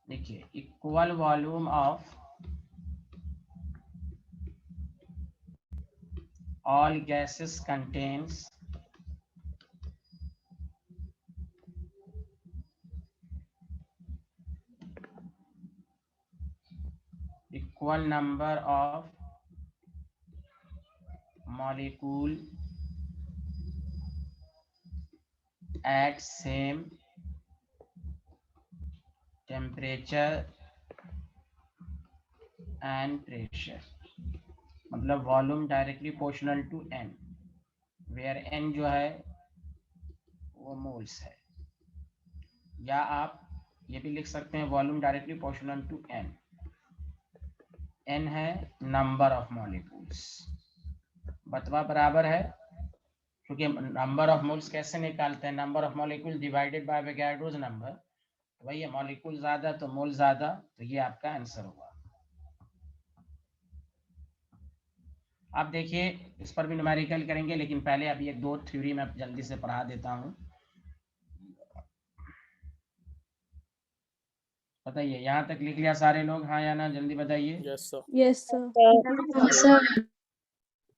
देखिए, equal volume of all gases contains equal number of molecule at same temperature and pressure। मतलब volume directly proportional to n, where n जो है वो मोल्स है, या आप ये भी लिख सकते हैं volume directly proportional to n। n है नंबर ऑफ मॉलिक्यूल्स, बतवा बराबर है, क्योंकि नंबर ऑफ मोल्स कैसे निकालते हैं? Number of molecule divided by Avogadro's number, तो भाई मॉलिक्यूल ज्यादा तो मोल ज्यादा, तो ये आपका आंसर होगा। आप देखिए इस पर भी न्यूमेरिकल करेंगे, लेकिन पहले अभी एक दो थ्योरी मैं जल्दी से पढ़ा देता हूँ। बताइए, यहाँ तक लिख लिया सारे लोग? हाँ या ना, जल्दी बताइए। Yes sir.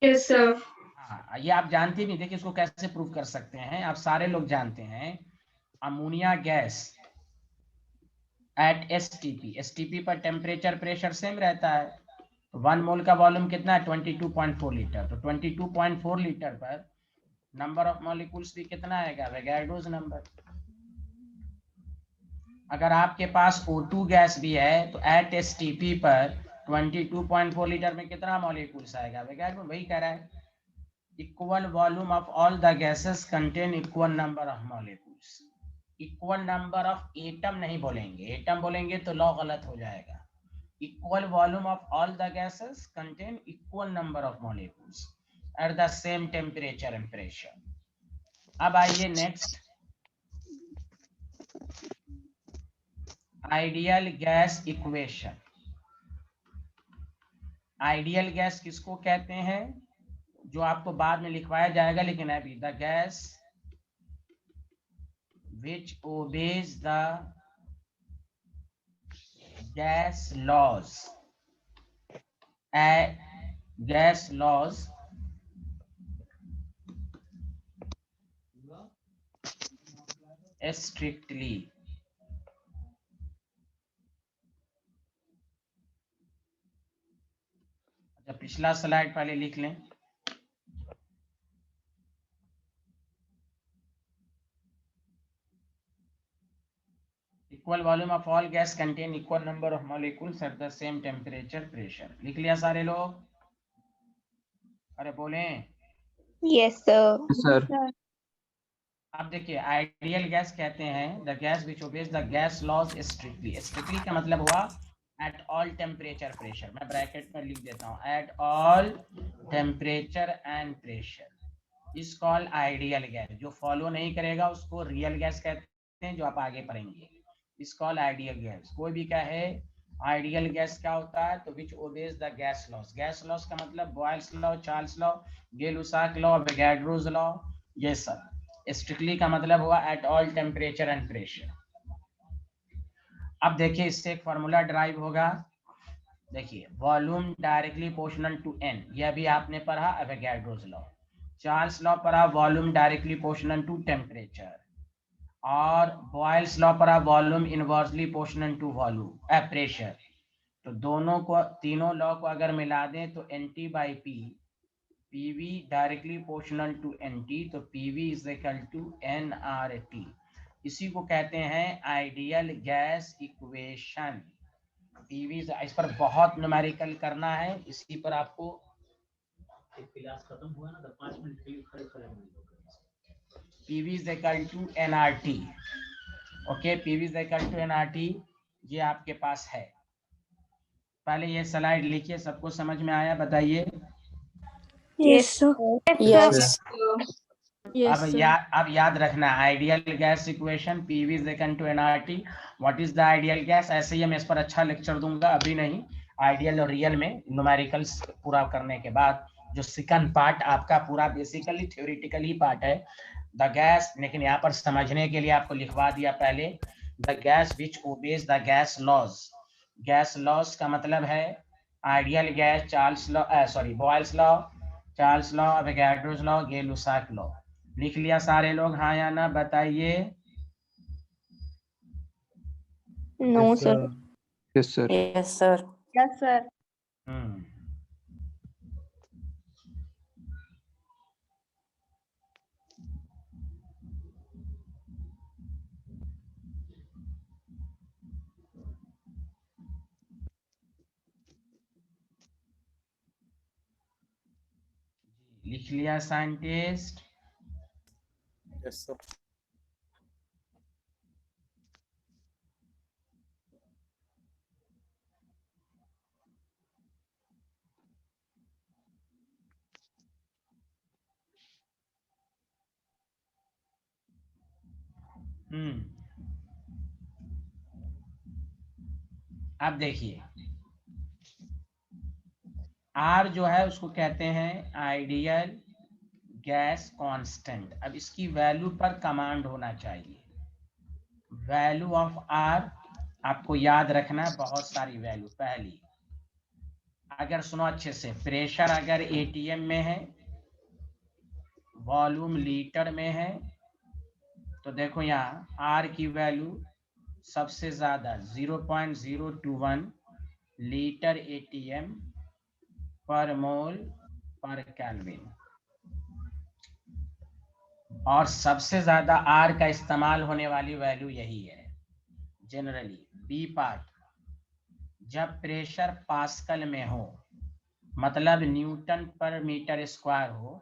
Yes sir. हाँ, ये आप जानते नहीं, देखिए इसको कैसे प्रूव कर सकते हैं। आप सारे लोग जानते हैं अमोनिया गैस एट एसटीपी पर टेम्परेचर प्रेशर सेम रहता है। 1 मोल का वॉल्यूम कितना है? 22.4 लीटर। तो 22.4 लीटर पर नंबर ऑफ मॉलिक्यूल्स भी कितना आएगा? Avogadro's number. अगर आपके पास O2 गैस भी है तो एट एसटीपी पर 22.4 लीटर में कितना मॉलिक्यूल्स आएगा? एवोगाड्रोस। वही कह रहा है, equal volume of all the gases contain equal number of molecules. Equal number of atom नहीं बोलेंगे, एटम बोलेंगे तो लॉ गलत हो जाएगा। equal volume of all the gases contain equal number of molecules at the same temperature and pressure। अब आइए next, ideal gas equation. Ideal gas किसको कहते हैं? जो आपको बाद में लिखवाया जाएगा, लेकिन अभी the gas which obeys the gas laws, gas laws strictly. अच्छा, पिछला स्लाइड पहले लिख लें। Equal volume of all gas contain equal number of molecules at the same temperature, pressure. लिख लिया सारे लोग? अरे बोलें। Yes sir. सर अब देखिए, आइडियल गैस कहते हैं the gas which obeys the gas laws strictly. Strictly का मतलब हुआ एट ऑल टेम्परेचर प्रेशर। मैं ब्रैकेट में लिख देता हूँ, at all temperature and pressure is called ideal gas. जो फॉलो नहीं करेगा उसको रियल गैस कहते हैं, जो आप आगे पढ़ेंगे। Is called ideal gas. कोई भी कहे आइडियल गैस क्या होता है, तो which obeys the gas laws. Gas laws का मतलब Boyle's law, Charles law, Gay Lussac law, Avogadro's law, ये सब। स्ट्रिक्टली का मतलब हुआ at all temperature and pressure. अब देखिए, इससे एक फॉर्मूला ड्राइव होगा। देखिए, volume directly proportional to n, यह भी आपने पढ़ा एवोगाड्रोस लॉ। चार्ल्स लॉ पढ़ा, volume directly proportional to temperature. और बॉयल्स लॉ पढ़ा, volume inversely proportional to volume pressure. तो दोनों को, तीनों लॉ को अगर मिला दें तो NT by P, PV directly proportional to NT, तो PV is equal to nRT। इसी को कहते हैं आइडियल गैस इक्वेशन। PV, इस पर बहुत न्यूमेरिकल करना है, इसी पर आपको क्लास खत्म हुआ ना, 5 मिनट के लिए खड़े PV is equal to nRT। Okay, PV is equal to nRT, ये आपके पास है। पहले ये स्लाइड लिखिए, सबको समझ में आया? बताइए। Yes sir. यस अब याद रखना, ideal gas equation PV is equal to nRT। What is the ideal gas? ऐसे ही मैं इस पर अच्छा लेक्चर दूंगा, अभी नहीं। आइडियल और रियल में न्यूमेरिकल्स पूरा करने के बाद जो सेकंड पार्ट आपका पूरा बेसिकली थ्योरेटिकली पार्ट है, द गैस। लेकिन यहाँ पर समझने के लिए आपको लिखवा दिया पहले, the gas which obeys the gas laws. Gas laws का मतलब है ideal gas, Charles law, sorry Boyle's law, Charles law, Avogadro's law, Gay Lussac law. लिख लिया सारे लोग? हाँ या ना बताइए। No sir. Yes sir. Yes sir. Yes sir. लिख लिया साइंटिस्ट? Yes sir. अब देखिए, R जो है उसको कहते हैं आइडियल गैस कांस्टेंट। अब इसकी वैल्यू पर कमांड होना चाहिए। वैल्यू ऑफ R आपको याद रखना है, बहुत सारी वैल्यू। पहली, अगर सुनो अच्छे से, प्रेशर अगर ATM में है, वॉल्यूम लीटर में है, तो देखो यहाँ R की वैल्यू सबसे ज्यादा 0.021 लीटर ATM पर मोल पर केल्विन। और सबसे ज्यादा R का इस्तेमाल होने वाली वैल्यू यही है जनरली। बी पार्ट, जब प्रेशर पास्कल में हो, मतलब न्यूटन पर मीटर स्क्वायर हो,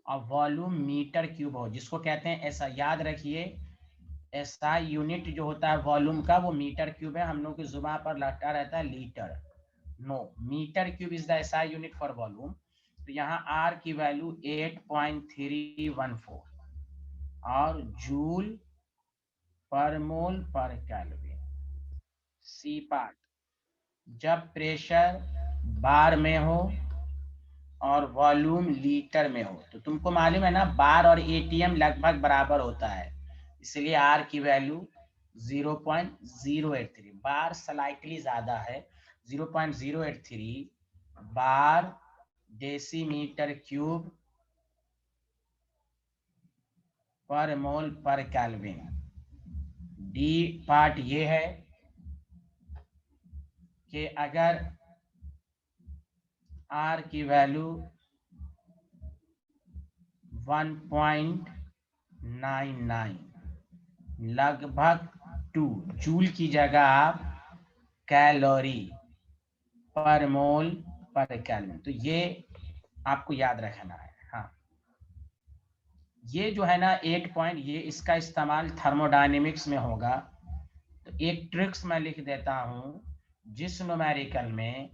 और वॉल्यूम मीटर क्यूब हो, जिसको कहते हैं ऐसा, याद रखिए SI यूनिट जो होता है वॉल्यूम का, वो मीटर क्यूब है। हम लोग की जुबान पर लगा रहता है litre. No, metre cube is the SI unit for volume. तो यहाँ R की वैल्यू 8.314 और जूल पर मोल पर केल्विन। सी पार्ट, जब प्रेशर बार में हो और वॉल्यूम लीटर में हो, तो तुमको मालूम है ना, बार और ATM लगभग बराबर होता है, इसलिए R की वैल्यू 0.083 बार, स्लाइटली ज्यादा है, 0.083 बार डेसीमीटर क्यूब पर मोल पर केल्विन। डी पार्ट ये है कि अगर आर की वैल्यू 1.99 लगभग 2 जूल की जगह आप कैलोरी पर मोल पर केल्विन, तो ये आपको याद रखना है। हाँ, ये जो है ना 8 पॉइंट, ये इसका इस्तेमाल थर्मोडायनेमिक्स में होगा। तो एक ट्रिक्स मैं लिख देता हूं, जिस न्यूमेरिकल में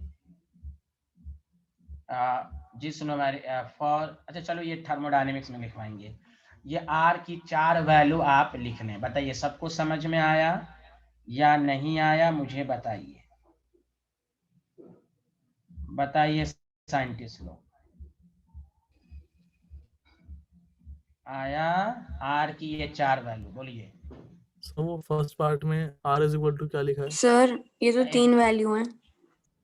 फॉर, अच्छा चलो ये थर्मोडायनेमिक्स में लिखवाएंगे। ये आर की 4 वैल्यू आप लिख लें। बताइए सबको समझ में आया या नहीं आया, मुझे बताइए, बताइए साइंटिस्ट लोग, आया आर की ये 4 वैल्यू, बोलिए। सर वो फर्स्ट पार्ट में r इज इक्वल टू क्या लिखा है? सर ये तो 3 वैल्यू हैं।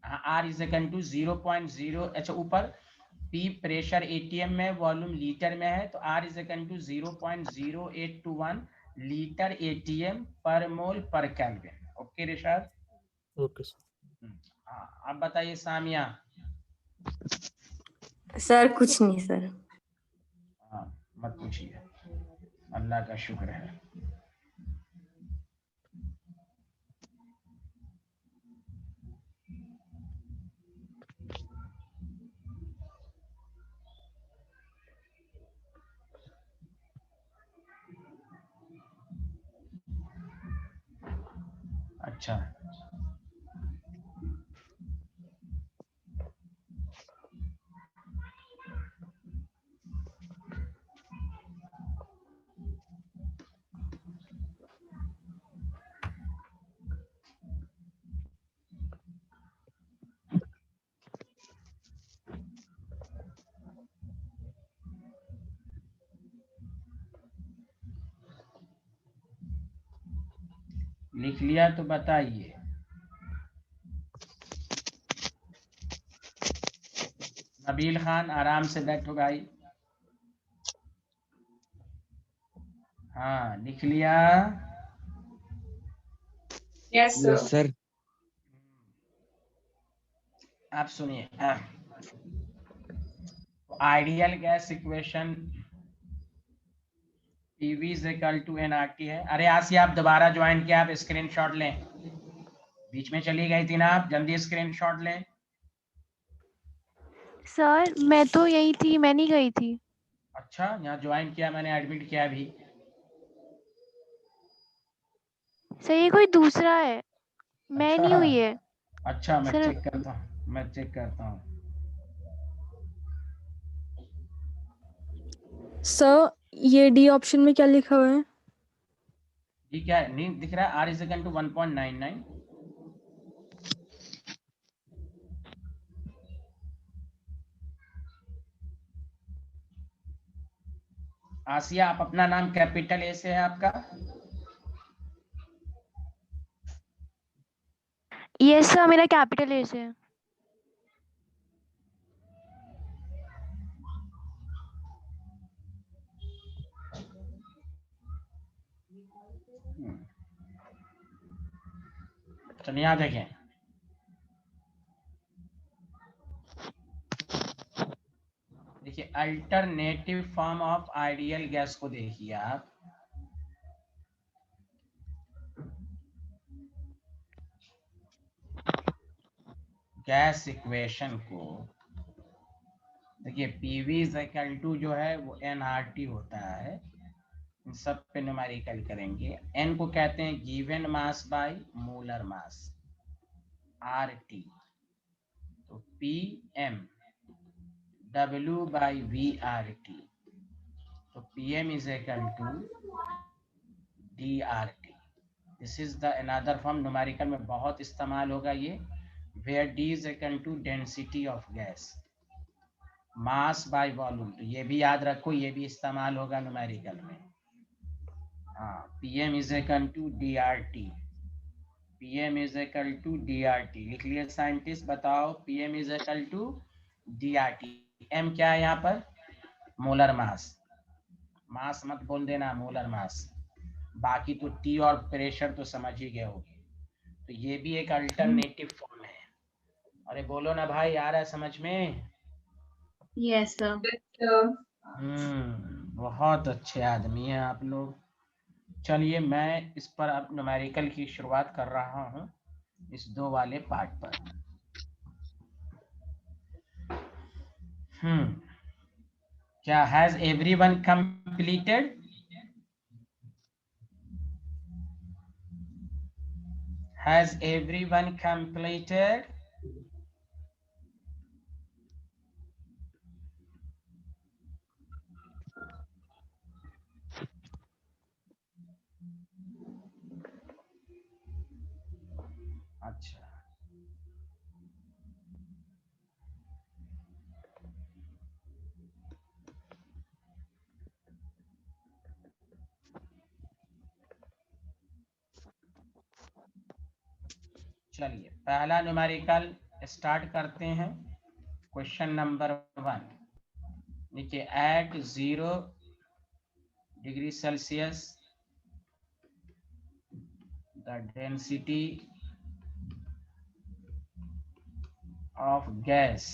आर इज इक्वल टू 0.0, अच्छा ऊपर पी प्रेशर एटीएम में, वॉल्यूम लीटर में है, तो R is equal to 0.0821 litre atm पर मोल पर kelvin. Okay Rishad? Okay sir. हाँ, अब बताइए सामिया। सर कुछ नहीं सर। हाँ, मत पूछिए, अल्लाह का शुक्र है। अच्छा, लिख लिया तो बताइए। नबील खान आराम से बैठो भाई। हाँ, लिख लिया? Yes, sir. Yes sir. आप सुनिए, ideal gas equation PV is equal to nRT है। अरे आसिया आप दोबारा ज्वाइन किया, आप स्क्रीनशॉट लें, बीच में चली गई थी ना आप, जल्दी स्क्रीनशॉट लें। सर मैं तो यही थी, मैं नहीं गई थी। अच्छा, यहाँ ज्वाइन किया मैंने, एडमिट किया भी। सर ये कोई दूसरा है, मैं नहीं हुई है। अच्छा, मैं सर चेक करता हूँ, मैं चेक करता हूँ। सर ये डी ऑप्शन में क्या लिखा हुआ है? ये क्या है, नहीं दिख रहा है? R is equal to 1.99। आसिया आप अपना नाम कैपिटल ए से है आपका? यस सर, मेरा कैपिटल ए से है। चलिए यहाँ देखें, देखिए alternative form of ideal gas को देखिए आप। गैस इक्वेशन को देखिए, PV इज इक्वल टू जो है वो nRT होता है। इन सब पे न्यूमेरिकल करेंगे। n को कहते हैं given mass by molar mass, RT, तो PM W बाई VRT, तो PM is equal to DRT। This is the another form, numerical में बहुत इस्तेमाल होगा ये, where D is equal to density of gas, mass by volume. तो ये भी याद रखो, ये भी इस्तेमाल होगा न्यूमेरिकल में। हाँ, PM is equal to DRT, PM is equal to DRT लिख लिया साइंटिस्ट, बताओ PM is equal to DRT। M क्या है यहाँ पर? मोलर मास, मास मत बोल देना, मोलर मास। बाकी तो T और प्रेशर तो समझ ही गए होगे, तो ये भी एक अल्टरनेटिव फॉर्म है। अरे बोलो ना भाई, आ रहा है समझ में? Yes, sir. बहुत अच्छे आदमी हैं आप लोग। चलिए मैं इस पर अब न्यूमेरिकल की शुरुआत कर रहा हूँ, इस 2 वाले पार्ट पर। क्या has everyone completed? Has everyone completed? अच्छा, चलिए पहला न्यूमेरिकल स्टार्ट करते हैं। क्वेश्चन नंबर 1, देखिए at 0 degree Celsius the density of gas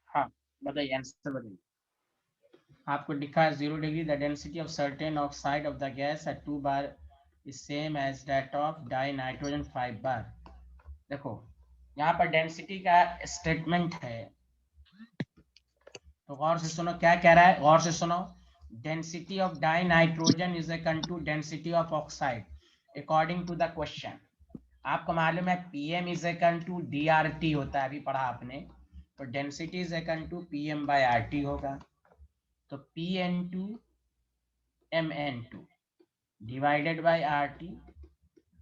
हाँ बताइए, आंसर बताइए। आपको लिखा है 0 degree the density of certain oxide of the gas at 2 bar is same as that of dinitrogen 5 bar. देखो यहाँ पर डेंसिटी का स्टेटमेंट है, तो गौर से सुनो क्या कह रहा है, गौर से सुनो। Density of dinitrogen is equal to density of oxide according to the question. आपको मालूम है PM is equal to DRT होता है, अभी पढ़ा आपने, तो density is equal to PM by RT होगा। तो PN2 MN2 divided by RT,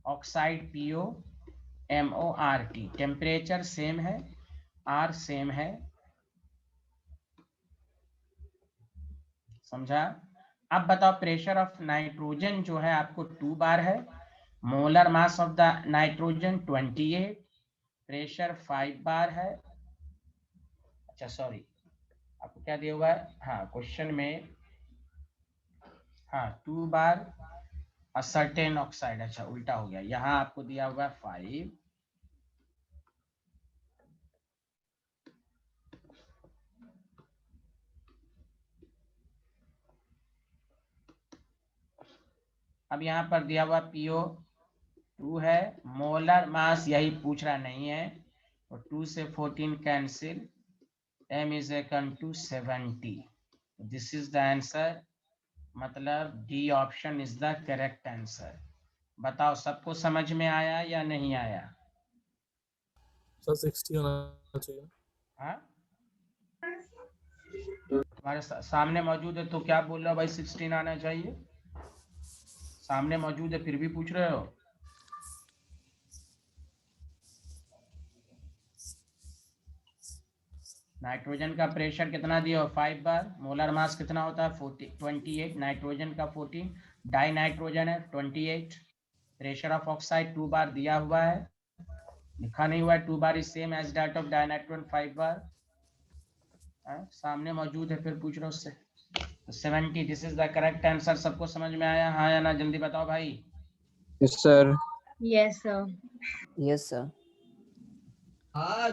oxide PO MORT। Temperature same है, R सेम है, समझा? अब बताओ प्रेशर ऑफ नाइट्रोजन जो है आपको 2 बार है, molar mass of the nitrogen 28, pressure 5 बार है। अच्छा सॉरी, आपको क्या दिया हुआ है, हाँ क्वेश्चन में, हाँ 2 बार असर्टेन ऑक्साइड, अच्छा उल्टा हो गया, यहाँ आपको दिया हुआ है 5, अब यहाँ पर दिया हुआ PO 2 है, मोलर मास यही पूछ रहा नहीं है, और 2 से 14 cancel, m is equal to 70. This is the answer, मतलब D option is the correct answer. बताओ सबको समझ में आया या नहीं आया? सर 60 होना चाहिए। हाँ, तुम्हारे सामने मौजूद है तो क्या बोल रहे हो भाई? 16 आना चाहिए, सामने मौजूद है फिर भी पूछ रहे हो। नाइट्रोजन का प्रेशर कितना दिया हो? 5 बार। मोलर मास कितना होता है? 28। नाइट्रोजन का 14, डाई नाइट्रोजन है 28। प्रेशर ऑफ ऑक्साइड 2 बार दिया हुआ है, लिखा नहीं हुआ है 2 bar is same as that of dinitrogen 5 bar. सामने मौजूद है फिर पूछ रहे हो उससे। तो 70, this is the correct answer. सबको समझ में आया हाँ या ना? जल्दी बताओ भाई। Yes sir. Yes, sir. Yes, sir. हाँ